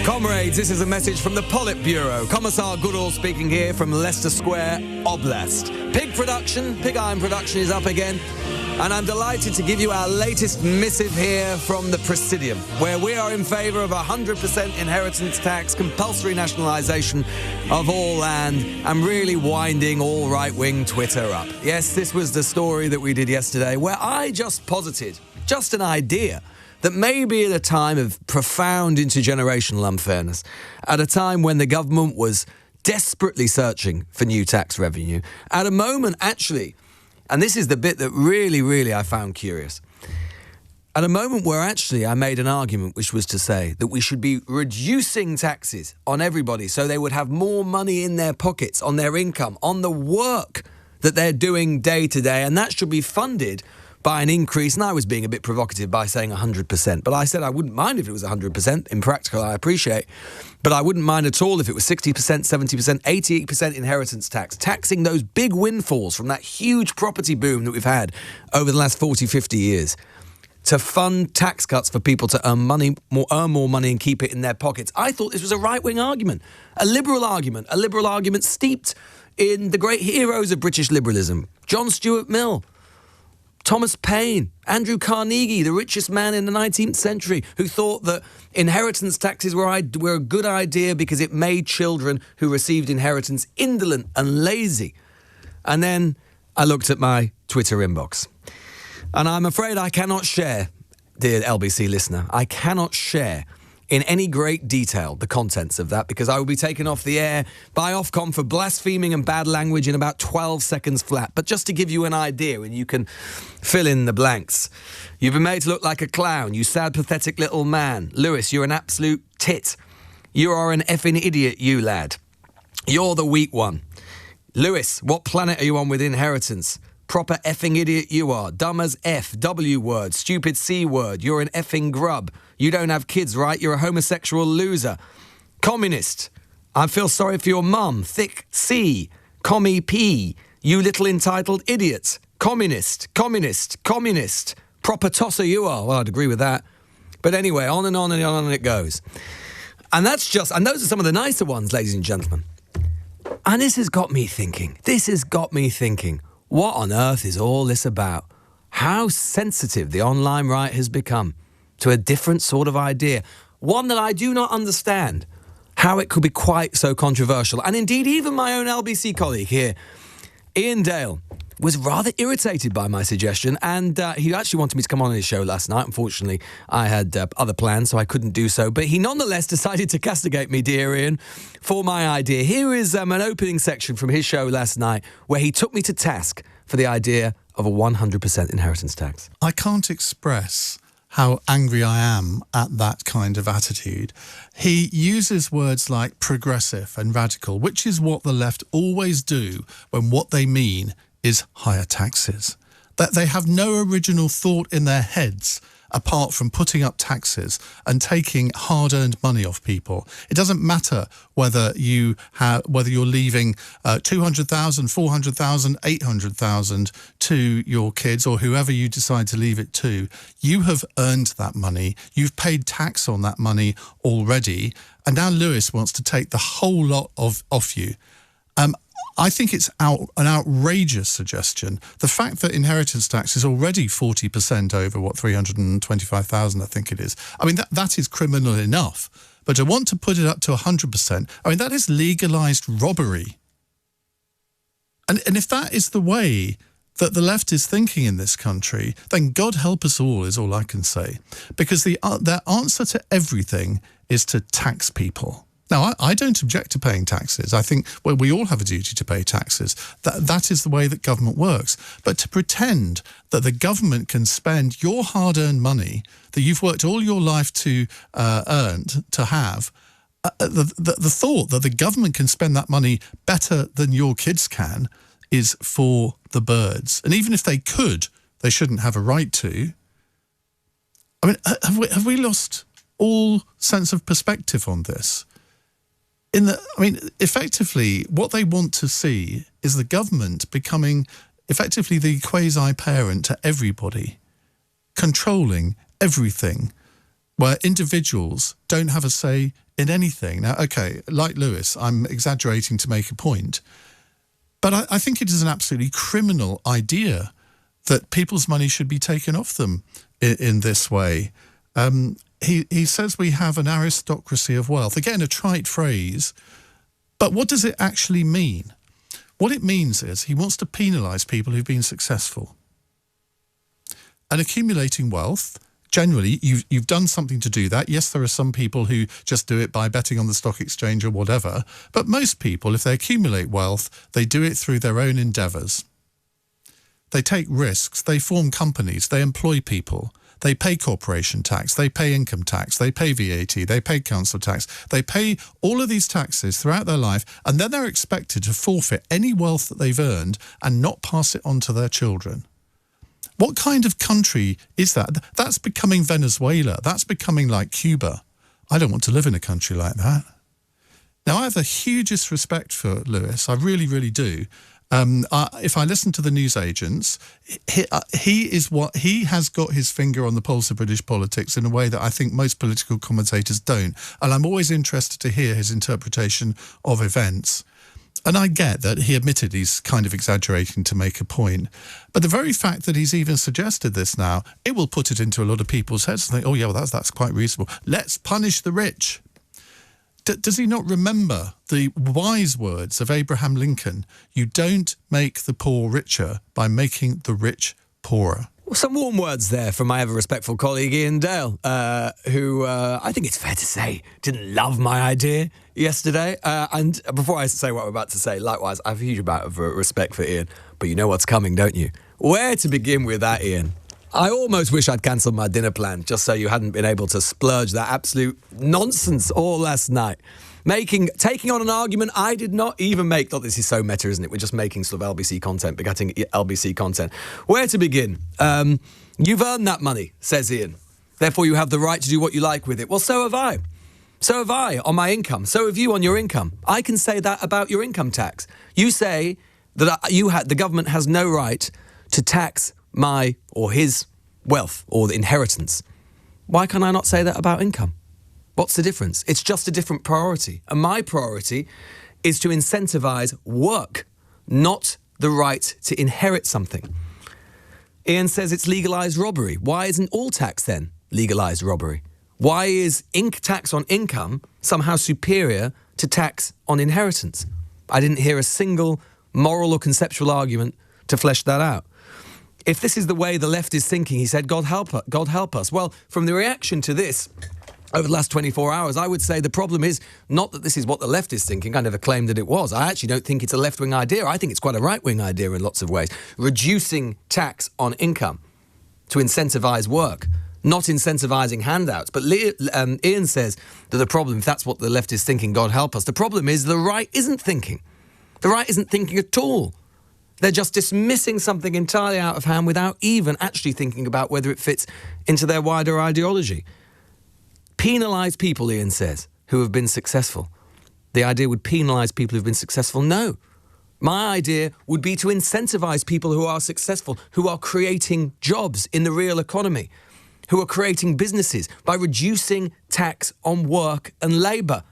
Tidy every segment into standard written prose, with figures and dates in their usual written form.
Comrades, this is a message from the Politburo. Commissar Goodall speaking here from Leicester Square Oblast. Pig iron production is up again, and I'm delighted to give you our latest missive here from the Presidium, where we are in favour of 100% inheritance tax, compulsory nationalisation of all land, and really winding all right-wing Twitter up. Yes, this was the story that we did yesterday, where I just posited just an idea that maybe at a time of profound intergenerational unfairness, at a time when the government was desperately searching for new tax revenue, at a moment actually, and this is the bit that really I found curious, at a moment where actually I made an argument which was to say that we should be reducing taxes on everybody so they would have more money in their pockets, on their income, on the work that they're doing day to day, and that should be funded by an increase, and I was being a bit provocative by saying 100%, but I said I wouldn't mind if it was 100%, in practical I appreciate, but I wouldn't mind at all if it was 60%, 70%, 88% inheritance tax, taxing those big windfalls from that huge property boom that we've had over the last 40, 50 years, to fund tax cuts for people to earn more money and keep it in their pockets. I thought this was a right-wing argument, a liberal argument steeped in the great heroes of British liberalism, John Stuart Mill, Thomas Paine, Andrew Carnegie, the richest man in the 19th century, who thought that inheritance taxes were a good idea because it made children who received inheritance indolent and lazy. And then I looked at my Twitter inbox. And I'm afraid I cannot share, dear LBC listener, I cannot share in any great detail the contents of that, because I will be taken off the air by Ofcom for blaspheming and bad language in about 12 seconds flat. But just to give you an idea, and you can fill in the blanks. You've been made to look like a clown, you sad, pathetic little man. Lewis, you're an absolute tit. You are an effing idiot, you lad. You're the weak one. Lewis, what planet are you on with inheritance? Proper effing idiot you are. Dumb as F, W word, stupid C word. You're an effing grub. You don't have kids, right? You're a homosexual loser. Communist. I feel sorry for your mum. Thick C. Commie P. You little entitled idiot. Communist. Proper tosser you are. Well, I'd agree with that. But anyway, on and on and on and it goes. And those are some of the nicer ones, ladies and gentlemen. And this has got me thinking. What on earth is all this about? How sensitive the online right has become to a different sort of idea. One that I do not understand how it could be quite so controversial. And indeed, even my own LBC colleague here, Iain Dale, was rather irritated by my suggestion, and he actually wanted me to come on his show last night. Unfortunately, I had other plans, so I couldn't do so. But he nonetheless decided to castigate me, dear Iain, for my idea. Here is an opening section from his show last night where he took me to task for the idea of a 100% inheritance tax. I can't express how angry I am at that kind of attitude. He uses words like progressive and radical, which is what the left always do when what they mean is higher taxes. That they have no original thought in their heads apart from putting up taxes and taking hard-earned money off people. It doesn't matter whether you're leaving 200,000, 400,000, 800,000 to your kids or whoever you decide to leave it to. You have earned that money. You've paid tax on that money already, and now Lewis wants to take the whole lot off you. I think it's an outrageous suggestion. The fact that inheritance tax is already 40% over, 325,000, I think it is. I mean, that is criminal enough. But to want to put it up to 100%, I mean, that is legalised robbery. And if that is the way that the left is thinking in this country, then God help us all is all I can say. Because their answer to everything is to tax people. Now, I don't object to paying taxes. I think we all have a duty to pay taxes. That is the way that government works. But to pretend that the government can spend your hard-earned money that you've worked all your life to earn, to have, the thought that the government can spend that money better than your kids can is for the birds. And even if they could, they shouldn't have a right to. I mean, have we lost all sense of perspective on this? Effectively, what they want to see is the government becoming effectively the quasi-parent to everybody, controlling everything, where individuals don't have a say in anything. Now, okay, like Lewis, I'm exaggerating to make a point, but I think it is an absolutely criminal idea that people's money should be taken off them in this way. He says we have an aristocracy of wealth. Again, a trite phrase, but what does it actually mean? What it means is he wants to penalise people who've been successful. And accumulating wealth, generally, you've done something to do that. Yes, there are some people who just do it by betting on the stock exchange or whatever, but most people, if they accumulate wealth, they do it through their own endeavours. They take risks, they form companies, they employ people, they pay corporation tax, they pay income tax, they pay VAT, they pay council tax, they pay all of these taxes throughout their life, and then they're expected to forfeit any wealth that they've earned and not pass it on to their children. What kind of country is that? That's becoming Venezuela. That's becoming like Cuba. I don't want to live in a country like that. Now, I have the hugest respect for Lewis. I really, really do. If I listen to the newsagents, he has got his finger on the pulse of British politics in a way that I think most political commentators don't. And I'm always interested to hear his interpretation of events. And I get that he admitted he's kind of exaggerating to make a point. But the very fact that he's even suggested this now, it will put it into a lot of people's heads and think, oh, yeah, well, that's quite reasonable. Let's punish the rich. Does he not remember the wise words of Abraham Lincoln? You don't make the poor richer by making the rich poorer. Well, some warm words there from my ever-respectful colleague Iain Dale, who I think it's fair to say didn't love my idea yesterday. And before I say what I'm about to say, likewise, I have a huge amount of respect for Iain. But you know what's coming, don't you? Where to begin with that, Iain? I almost wish I'd cancelled my dinner plan just so you hadn't been able to splurge that absolute nonsense all last night. Taking on an argument I did not even make. Oh, this is so meta, isn't it? We're just making sort of LBC content, begetting LBC content. Where to begin? You've earned that money, says Iain. Therefore, you have the right to do what you like with it. Well, so have I. So have I on my income. So have you on your income. I can say that about your income tax. You say that the government has no right to tax my or his wealth or the inheritance. Why can I not say that about income? What's the difference? It's just a different priority. And my priority is to incentivise work, not the right to inherit something. Iain says it's legalised robbery. Why isn't all tax then legalised robbery? Why is tax on income somehow superior to tax on inheritance? I didn't hear a single moral or conceptual argument to flesh that out. If this is the way the left is thinking, he said, God help us. Well, from the reaction to this over the last 24 hours, I would say the problem is not that this is what the left is thinking. I never claimed that it was. I actually don't think it's a left-wing idea. I think it's quite a right-wing idea in lots of ways. Reducing tax on income to incentivise work, not incentivising handouts. But Iain says that the problem, if that's what the left is thinking, God help us, the problem is the right isn't thinking. The right isn't thinking at all. They're just dismissing something entirely out of hand without even actually thinking about whether it fits into their wider ideology. Penalise people, Iain says, who have been successful. The idea would penalise people who've been successful? No. My idea would be to incentivise people who are successful, who are creating jobs in the real economy, who are creating businesses by reducing tax on work and labour.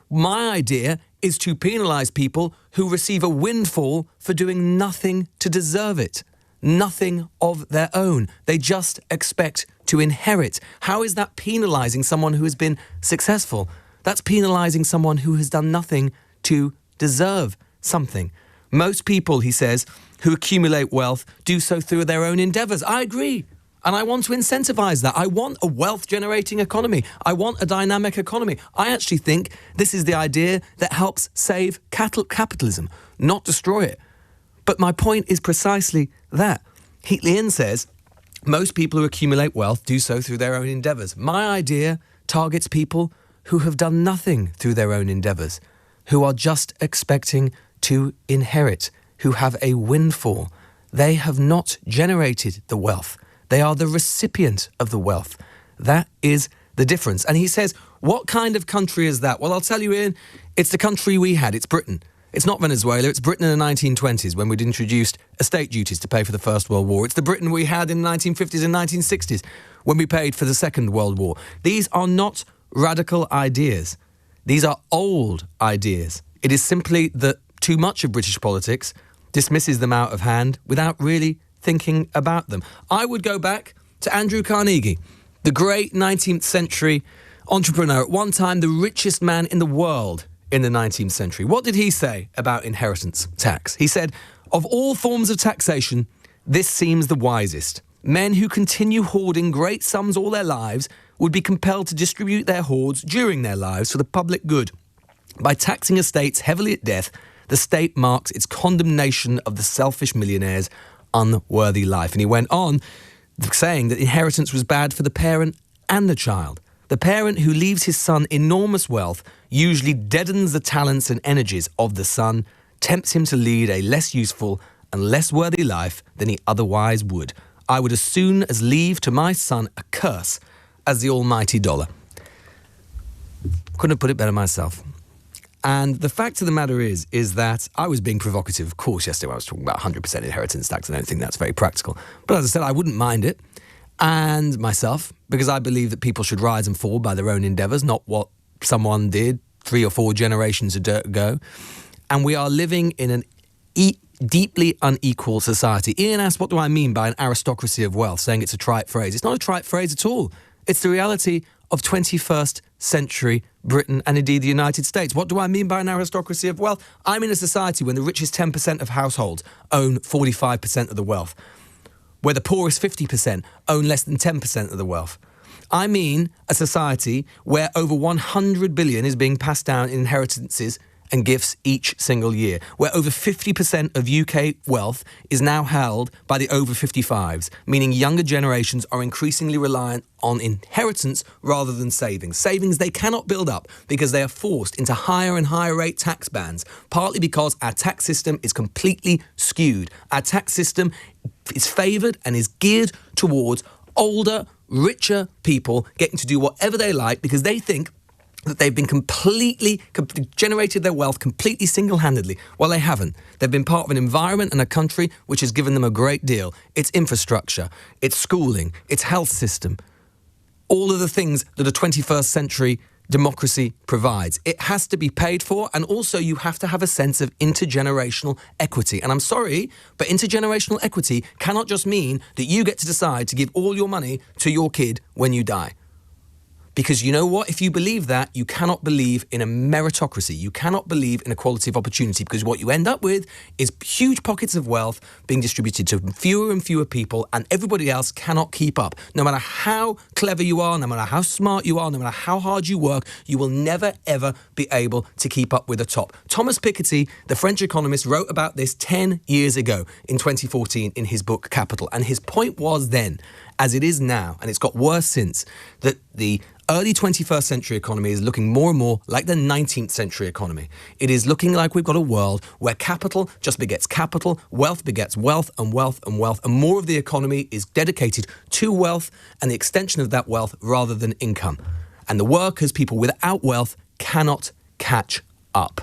My idea is to penalise people who receive a windfall for doing nothing to deserve it. Nothing of their own. They just expect to inherit. How is that penalising someone who has been successful? That's penalising someone who has done nothing to deserve something. Most people, he says, who accumulate wealth do so through their own endeavours. I agree. And I want to incentivise that. I want a wealth-generating economy. I want a dynamic economy. I actually think this is the idea that helps save capitalism, not destroy it. But my point is precisely that. Iain says most people who accumulate wealth do so through their own endeavours. My idea targets people who have done nothing through their own endeavours, who are just expecting to inherit, who have a windfall. They have not generated the wealth. They are the recipient of the wealth. That is the difference. And he says, what kind of country is that? Well, I'll tell you, Iain, it's the country we had. It's Britain. It's not Venezuela, it's Britain in the 1920s when we'd introduced estate duties to pay for the First World War. It's the Britain we had in the 1950s and 1960s when we paid for the Second World War. These are not radical ideas. These are old ideas. It is simply that too much of British politics dismisses them out of hand without really thinking about them. I would go back to Andrew Carnegie, the great 19th century entrepreneur, at one time the richest man in the world in the 19th century. What did he say about inheritance tax? He said, "Of all forms of taxation, this seems the wisest. Men who continue hoarding great sums all their lives would be compelled to distribute their hoards during their lives for the public good. By taxing estates heavily at death, the state marks its condemnation of the selfish millionaire's unworthy life." And he went on saying that inheritance was bad for the parent and the child. The parent who leaves his son enormous wealth usually deadens the talents and energies of the son, tempts him to lead a less useful and less worthy life than he otherwise would. I would as soon as leave to my son a curse as the almighty dollar. Couldn't have put it better myself. And the fact of the matter is that I was being provocative, of course, yesterday when I was talking about 100% inheritance tax. I don't think that's very practical. But as I said, I wouldn't mind it. And myself, because I believe that people should rise and fall by their own endeavours, not what someone did 3 or 4 generations ago. And we are living in an deeply unequal society. Ian asked, what do I mean by an aristocracy of wealth, saying it's a trite phrase? It's not a trite phrase at all. It's the reality of 21st century Britain and indeed the United States. What do I mean by an aristocracy of wealth? I'm in a society when the richest 10% of households own 45% of the wealth, where the poorest 50% own less than 10% of the wealth. I mean a society where over 100 billion is being passed down in inheritances and gifts each single year, where over 50% of UK wealth is now held by the over 55s, meaning younger generations are increasingly reliant on inheritance rather than savings. Savings they cannot build up because they are forced into higher and higher rate tax bands, partly because our tax system is completely skewed. Our tax system is favoured and is geared towards older, richer people getting to do whatever they like because they think that they've been generated their wealth completely single-handedly. Well, they haven't. They've been part of an environment and a country which has given them a great deal. Its infrastructure, its schooling, its health system, all of the things that a 21st century democracy provides. It has to be paid for, and also you have to have a sense of intergenerational equity. And I'm sorry, but intergenerational equity cannot just mean that you get to decide to give all your money to your kid when you die. Because you know what? If you believe that, you cannot believe in a meritocracy. You cannot believe in equality of opportunity, because what you end up with is huge pockets of wealth being distributed to fewer and fewer people, and everybody else cannot keep up. No matter how clever you are, no matter how smart you are, no matter how hard you work, you will never, ever be able to keep up with the top. Thomas Piketty, the French economist, wrote about this 10 years ago in 2014 in his book Capital. And his point was then, as it is now, and it's got worse since, that the early 21st century economy is looking more and more like the 19th century economy. It is looking like we've got a world where capital just begets capital, wealth begets wealth, and wealth and wealth, and more of the economy is dedicated to wealth and the extension of that wealth rather than income. And the workers, people without wealth, cannot catch up.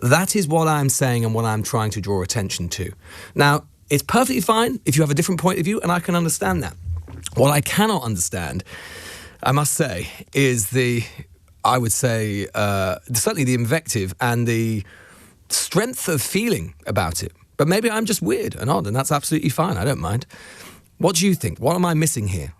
That is what I'm saying and what I'm trying to draw attention to. Now, it's perfectly fine if you have a different point of view, and I can understand that. What I cannot understand, I must say, is certainly the invective and the strength of feeling about it. But maybe I'm just weird and odd, and that's absolutely fine. I don't mind. What do you think? What am I missing here?